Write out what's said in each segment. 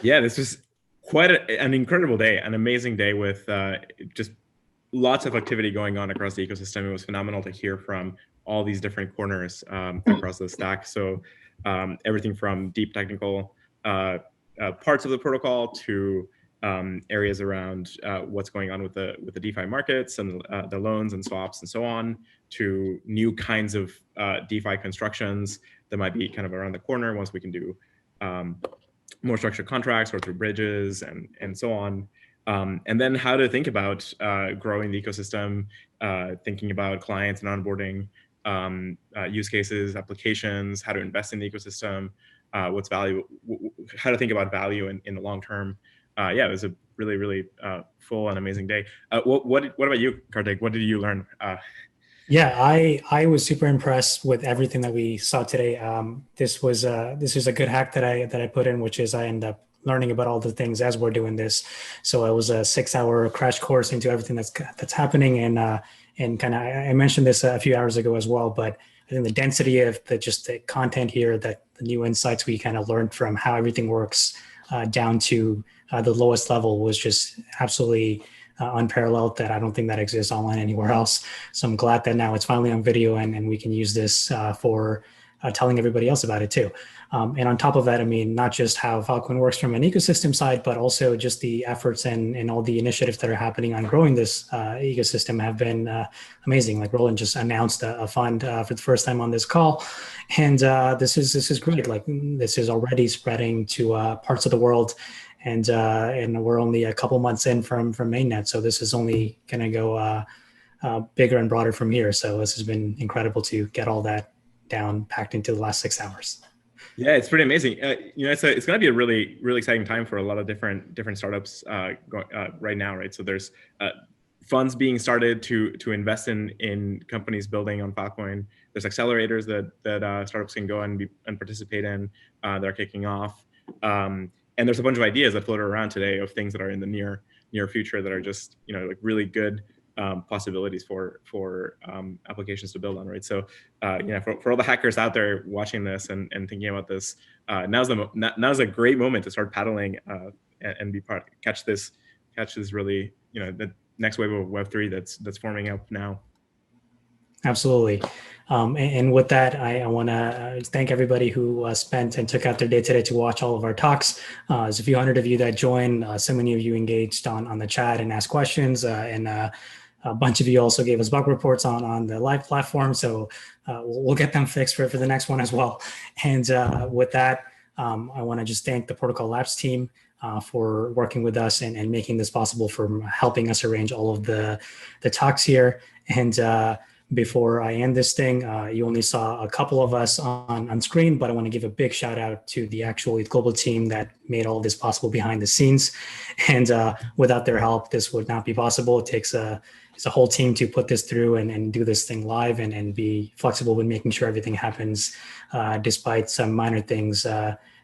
Yeah, this was quite an incredible day, an amazing day with just lots of activity going on across the ecosystem. It was phenomenal to hear from all these different corners across the stack. So everything from deep technical parts of the protocol to areas around what's going on with the DeFi markets and the loans and swaps and so on, to new kinds of DeFi constructions that might be kind of around the corner once we can do more structured contracts or through bridges and so on. And then how to think about growing the ecosystem, thinking about clients and onboarding, use cases, applications, how to invest in the ecosystem, what's value, how to think about value in the long term. Yeah, it was a really full and amazing day. What about you, Kartik? What did you learn? Yeah, I was super impressed with everything that we saw today. This is a good hack that I put in, which is I end up learning about all the things as we're doing this. So it was a 6 hour crash course into everything that's happening, and kind of I mentioned this a few hours ago as well, but I think the density of the content here, that the new insights we kind of learned from how everything works down to the lowest level was just absolutely unparalleled, that I don't think that exists online anywhere else. So I'm glad that now it's finally on video, and we can use this for telling everybody else about it too. And on top of that, I mean, not just how Filecoin works from an ecosystem side, but also just the efforts and all the initiatives that are happening on growing this ecosystem have been amazing. Like Roland just announced a fund for the first time on this call, and this is great. Like this is already spreading to parts of the world, and we're only a couple months in from mainnet, so this is only going to go bigger and broader from here. So this has been incredible to get all that down packed into the last 6 hours. Yeah, it's pretty amazing. It's going to be a really exciting time for a lot of different startups right now, right? So there's funds being started to invest in companies building on Filecoin. There's accelerators that startups can go and participate in that are kicking off. And there's a bunch of ideas that floated around today of things that are in the near future that are just like really good possibilities for applications to build on, right? So for all the hackers out there watching this and thinking about this, now's a great moment to start paddling and be part, catch this really the next wave of Web3 that's forming up now. Absolutely. And with that, I want to thank everybody who spent and took out their day today to watch all of our talks. There's a few hundred of you that joined. So many of you engaged on the chat and asked questions, and a bunch of you also gave us bug reports on the live platform. So we'll get them fixed for the next one as well. And with that, I want to just thank the Protocol Labs team for working with us and making this possible, for helping us arrange all of the talks here. And before I end this thing, you only saw a couple of us on screen, but I want to give a big shout out to the actual ETH Global team that made all this possible behind the scenes. And without their help, this would not be possible. It's a whole team to put this through and do this thing live and be flexible with making sure everything happens despite some minor things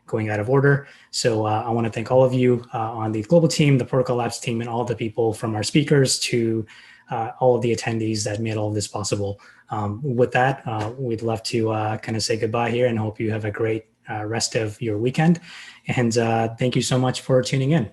going out of order. So I want to thank all of you on the ETH Global team, the Protocol Labs team, and all the people from our speakers to all of the attendees that made all of this possible. With that, we'd love to kind of say goodbye here and hope you have a great rest of your weekend. And thank you so much for tuning in.